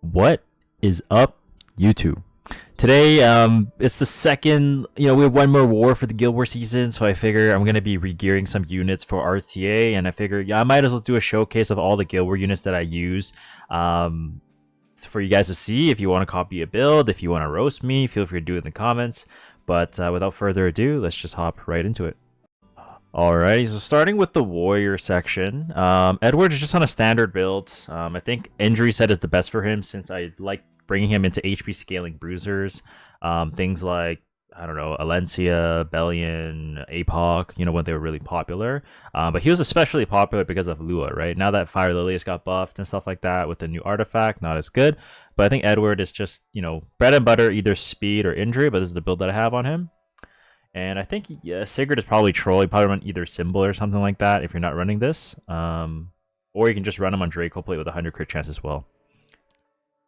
What is up, YouTube? Today, it's the second, we have one more war for the Guild War season, so I figure I'm going to be regearing some units for RTA, and I figure, I might as well do a showcase of all the Guild War units that I use, um, for you guys to see. If you want to copy a build, if you want to roast me, feel free to do it in the comments, but without further ado, let's just hop right into it. Alrighty, so starting with the warrior section, Edward is just on a standard build. I think injury set is the best for him since I like bringing him into HP scaling bruisers. Things like, I don't know, Alencia, Bellion, APOC, when they were really popular. But he was especially popular because of Lua, right? Now that Fire Lilius got buffed and stuff like that with the new artifact, not as good. But I think Edward is just, bread and butter, either speed or injury, but this is the build that I have on him. And I think Sigurd is probably troll. You probably run either Symbol or something like that if you're not running this. Or you can just run him on Draco Plate with a 100 crit chance as well.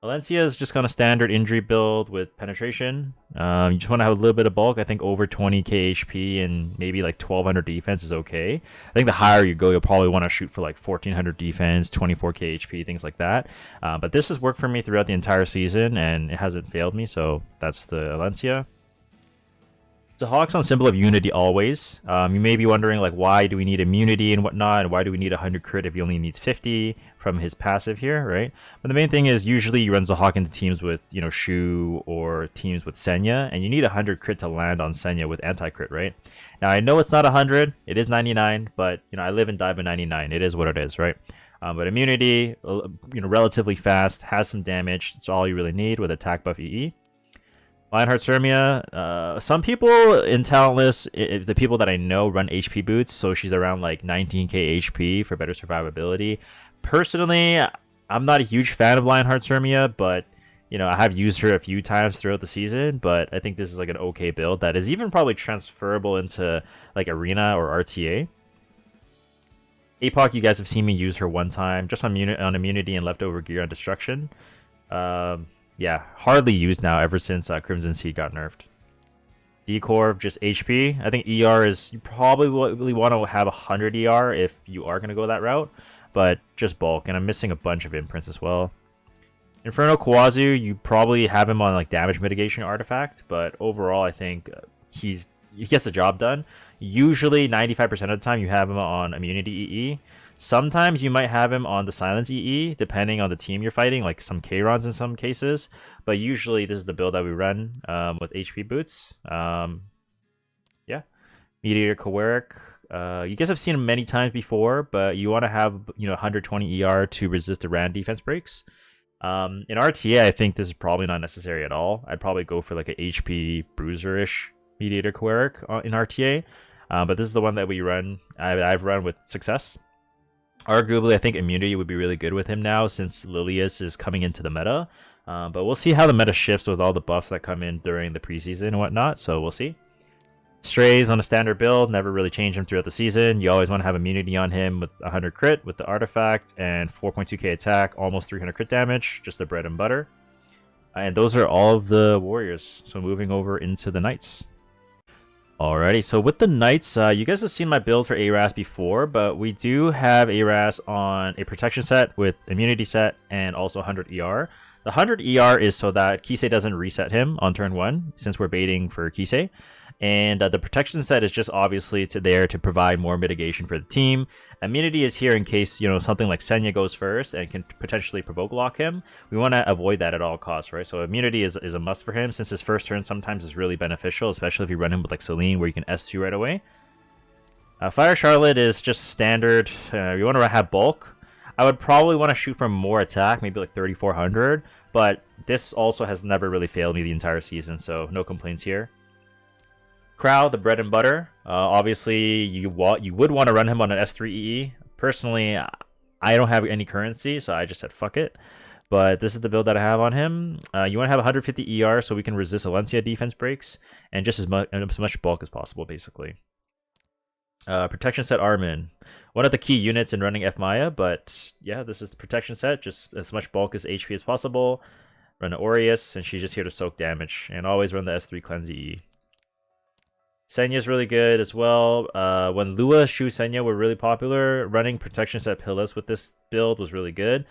Alencia is just kind of standard injury build with penetration. You just want to have a little bit of bulk. I think over 20k HP and maybe like 1200 defense is okay. I think the higher you go, you'll probably want to shoot for like 1400 defense, 24k HP, things like that. But this has worked for me throughout the entire season and it hasn't failed me, so that's the Alencia. It's a Hawk's symbol of unity always. You may be wondering, like, why do we need immunity and whatnot, and why do we need 100 crit if he only needs 50 from his passive here, right? But the main thing is usually you run Zahhak into teams with, Shu or teams with Senya, and you need 100 crit to land on Senya with anti-crit, right? Now, I know it's not 100, it is 99, but, I live and die by 99. It is what it is, right? But immunity, relatively fast, has some damage. That's all you really need with attack buff EE. Lionheart Sermia, some people in Talentless, the people that I know run HP boots, so she's around like 19k HP for better survivability. Personally, I'm not a huge fan of Lionheart Sermia, but I have used her a few times throughout the season, but I think this is like an okay build that is even probably transferable into like Arena or RTA. APOC, you guys have seen me use her one time, just on immunity and leftover gear on destruction. Yeah, hardly used now ever since Crimson Sea got nerfed. Decorv, just HP. I think ER is, you probably really want to have 100 ER if you are going to go that route, but just bulk, and I'm missing a bunch of imprints as well. Inferno Kawazu, you probably have him on like damage mitigation artifact, but overall I think he gets the job done. Usually 95% of the time you have him on immunity EE. Sometimes you might have him on the silence EE, depending on the team you're fighting, like some K-Rons in some cases. But usually this is the build that we run with HP boots. Yeah. Mediator Koweric. You guys have seen him many times before, but you want to have 120 ER to resist the Rand defense breaks. In RTA, I think this is probably not necessary at all. I'd probably go for like a HP Bruiser-ish Mediator Koweric in RTA. But this is the one that we run. I've run with success. Arguably, I think immunity would be really good with him now since Lilius is coming into the meta. But we'll see how the meta shifts with all the buffs that come in during the preseason and whatnot. So we'll see. Strays on a standard build, never really change him throughout the season. You always want to have immunity on him with 100 crit with the artifact and 4.2k attack, almost 300 crit damage, just the bread and butter. And those are all of the warriors. So moving over into the knights. Alrighty, so with the knights, you guys have seen my build for Aras before, but we do have Aras on a protection set with immunity set and also 100 ER. The 100 ER is so that Kisei doesn't reset him on turn 1, since we're baiting for Kisei. And the protection set is just obviously there to provide more mitigation for the team. Immunity is here in case, something like Senya goes first and can potentially provoke lock him. We want to avoid that at all costs, right? So immunity is a must for him since his first turn sometimes is really beneficial, especially if you run him with like Celine where you can S2 right away. Fire Charlotte is just standard. You want to have bulk. I would probably want to shoot for more attack, maybe like 3400, but this also has never really failed me the entire season, so no complaints here. Crow, the bread and butter. Obviously, you would want to run him on an S3 EE. Personally, I don't have any currency, so I just said fuck it. But this is the build that I have on him. You want to have 150 ER so we can resist Alencia defense breaks and just as much bulk as possible, basically. Protection set Armin. One of the key units in running F Maya, but yeah, this is the protection set. Just as much bulk as HP as possible. Run Aureus, and she's just here to soak damage. And always run the S3 cleanse EE. Senya's really good as well. When Lua, Shu, Senya were really popular, running protection set Pillas with this build was really good.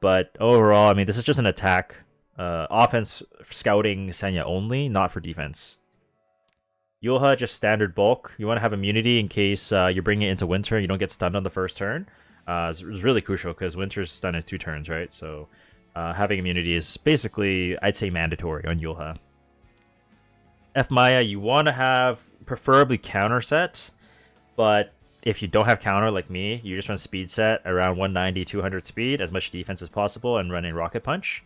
but overall, I mean, this is just an attack, offense scouting Senya only, not for defense. Yulha, just standard bulk. You want to have immunity in case you're bringing it into winter, you don't get stunned on the first turn. It's really crucial because winter's stun is 2 turns, right? So having immunity is basically, I'd say, mandatory on Yulha. F Maya, you want to have preferably counter set, but if you don't have counter like me, you just run speed set around 190, 200 speed, as much defense as possible, and run a rocket punch.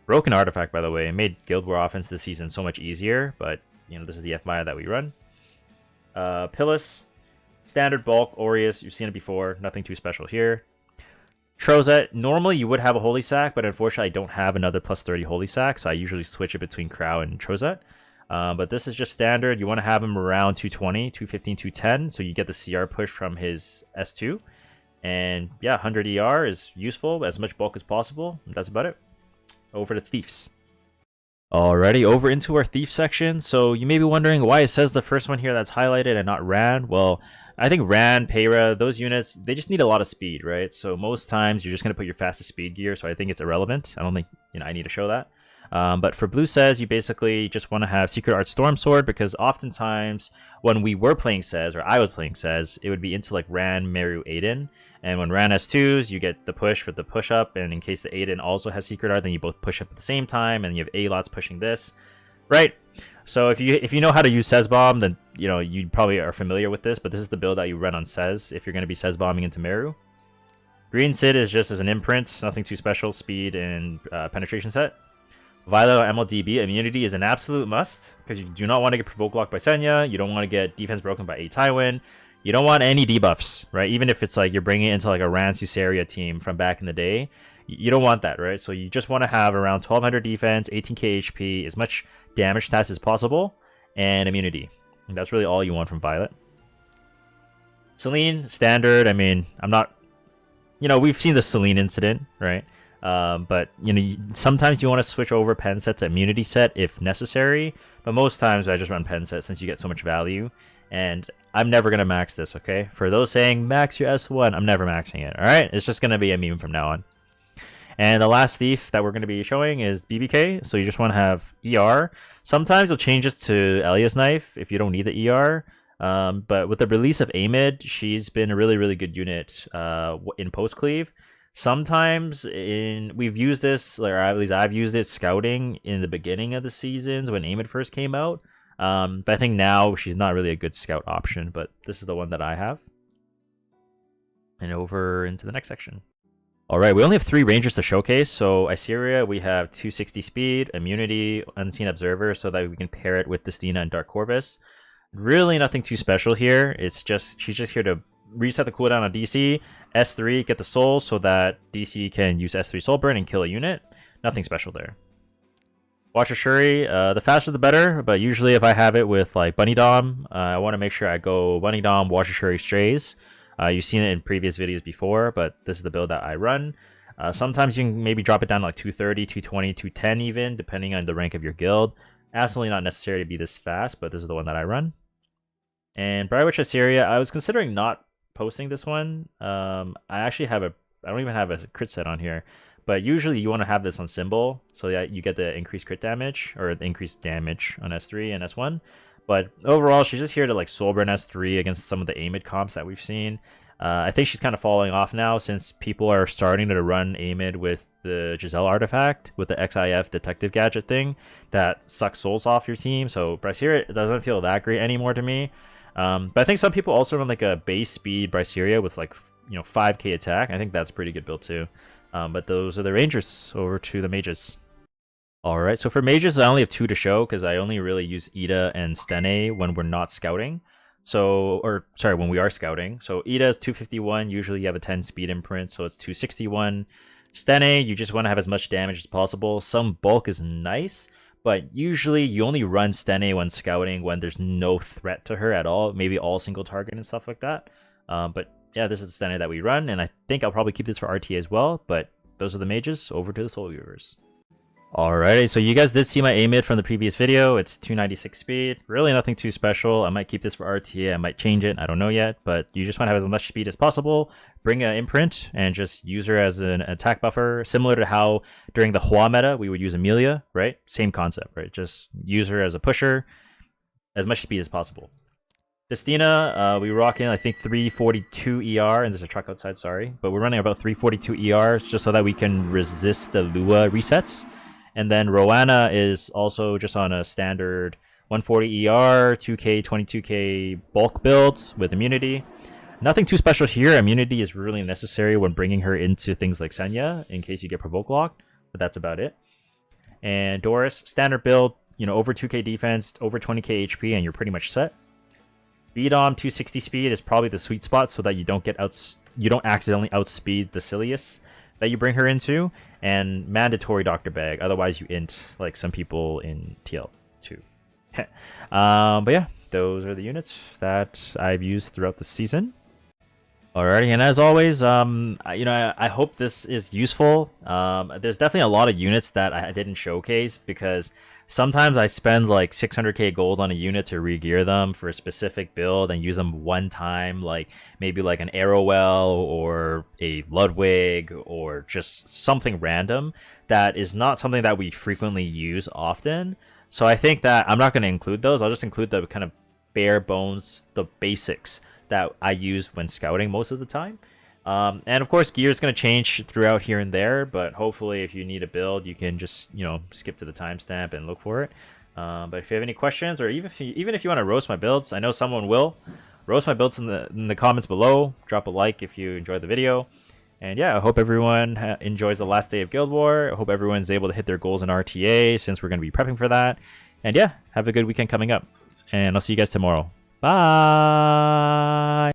Broken artifact, by the way, it made Guild War offense this season so much easier, but you know, this is the F Maya that we run. Pillis, standard bulk, Aureus, you've seen it before, nothing too special here. Trozet, normally you would have a Holy Sack, but unfortunately I don't have another plus 30 Holy Sack, so I usually switch it between Crow and Trozet. But this is just standard. You want to have him around 220, 215, 210, so you get the CR push from his S2. And yeah, 100 ER is useful, as much bulk as possible. That's about it. Over to Thieves. Alrighty, over into our Thief section. So you may be wondering why it says the first one here that's highlighted and not Ran. Well, I think Ran, Peyra, those units, they just need a lot of speed, right? So most times you're just going to put your fastest speed gear, so I think it's irrelevant. I don't think I need to show that. But for Blue Says, you basically just want to have Secret Art Storm Sword, because oftentimes when we were playing Says, or I was playing Says, it would be into like Ran, Meru, Aiden. And when Ran has 2s, you get the push for the push up, and in case the Aiden also has Secret Art, then you both push up at the same time, and you have A-Lots pushing this, right? So if you know how to use Says Bomb, then you probably are familiar with this, but this is the build that you run on Says if you're going to be Says Bombing into Meru. Green Sid is just as an imprint, nothing too special, speed and penetration set. Violet MLDB immunity is an absolute must, because you do not want to get provoke locked by Senya, you don't want to get defense broken by A Tywin, you don't want any debuffs, right? Even if it's like you're bringing it into like a Ran Caesarea team from back in the day, you don't want that, right? So you just want to have around 1200 defense, 18k HP, as much damage stats as possible, and immunity. And that's really all you want from Violet. Celine, standard. I mean, I'm not... we've seen the Celine incident, right? But sometimes you want to switch over pen set to immunity set if necessary, but most times I just run pen set since you get so much value, and I'm never going to max this, okay? For those saying max your S1, I'm never maxing it, alright? It's just going to be a meme from now on. And the last thief that we're going to be showing is BBK, so you just want to have ER. Sometimes you'll change this to Elia's Knife if you don't need the ER, but with the release of Amid, she's been a really, really good unit in post-cleave. Sometimes we've used this, or at least I've used it scouting in the beginning of the seasons when Amid first came out. But I think now she's not really a good scout option, but this is the one that I have. And over into the next section. Alright, we only have 3 rangers to showcase. So Iseria, we have 260 speed, immunity, Unseen Observer, so that we can pair it with Destina and Dark Corvus. Really nothing too special here. It's just, she's just here to reset the cooldown on DC, S3, get the soul so that DC can use S3 soul burn and kill a unit. Nothing special there. Watcher Shuri, the faster the better, but usually if I have it with like Bunny Dom, I want to make sure I go Bunny Dom, Watcher Shuri, Strays. You've seen it in previous videos before, but this is the build that I run. Sometimes you can maybe drop it down to like 230, 220, 210 even, depending on the rank of your guild. Absolutely not necessary to be this fast, but this is the one that I run. And Briarwitch Assyria, I was considering not posting this one. I don't even have a crit set on here, but usually you want to have this on symbol so that you get the increased crit damage, or the increased damage on S3 and S1. But overall, she's just here to like soulburn S3 against some of the Amid comps that we've seen. I think she's kind of falling off now since people are starting to run Amid with the Giselle artifact, with the XIF detective gadget thing that sucks souls off your team. So Braceria, it doesn't feel that great anymore to me. But I think some people also run like a base speed Braceria with like 5k attack. I think that's a pretty good build too. But those are the rangers. Over to the mages. Alright, so for mages I only have 2 to show because I only really use Ida and Stene when we're not scouting. When we are scouting. So Ida is 251, usually you have a 10 speed imprint, so it's 261. Stene, you just want to have as much damage as possible. Some bulk is nice, but usually you only run Stene when scouting when there's no threat to her at all, maybe all single target and stuff like that. But yeah, this is the Stene that we run, and I think I'll probably keep this for RTA as well, but those are the mages. Over to the Soulweavers. Alrighty, so you guys did see my A-mid from the previous video. It's 296 speed. Really nothing too special. I might keep this for RTA. I might change it. I don't know yet, but you just want to have as much speed as possible. Bring an imprint and just use her as an attack buffer, similar to how during the Hua meta we would use Amelia, right? Same concept, right? Just use her as a pusher, as much speed as possible. Destina, we rock in, I think, 342 ER, and there's a truck outside, sorry. But we're running about 342 ER just so that we can resist the Lua resets. And then Roanna is also just on a standard 140 ER, 2k, 22k bulk build with immunity. Nothing too special here. Immunity is really necessary when bringing her into things like Senya in case you get provoke locked, but that's about it. And Doris, standard build, you know, over 2k defense, over 20k HP, and you're pretty much set. Beedom 260 speed is probably the sweet spot so that you don't accidentally outspeed the Silius that you bring her into, and mandatory Doctor Bag, otherwise you int like some people in TL2. But yeah, those are the units that I've used throughout the season. Alrighty, and as always, I hope this is useful. There's definitely a lot of units that I didn't showcase because sometimes I spend like 600k gold on a unit to regear them for a specific build and use them one time, like maybe like an Arrowwell or a Ludwig or just something random that is not something that we frequently use often. So I think that I'm not going to include those. I'll just include the kind of bare bones, the basics that I use when scouting most of the time. And of course, gear is going to change throughout here and there, but hopefully if you need a build, you can just, skip to the timestamp and look for it. But if you have any questions, or even if you want to roast my builds, I know someone will. Roast my builds in the comments below. Drop a like if you enjoyed the video. And yeah, I hope everyone enjoys the last day of Guild War. I hope everyone's able to hit their goals in RTA since we're going to be prepping for that. And yeah, have a good weekend coming up. And I'll see you guys tomorrow. Bye!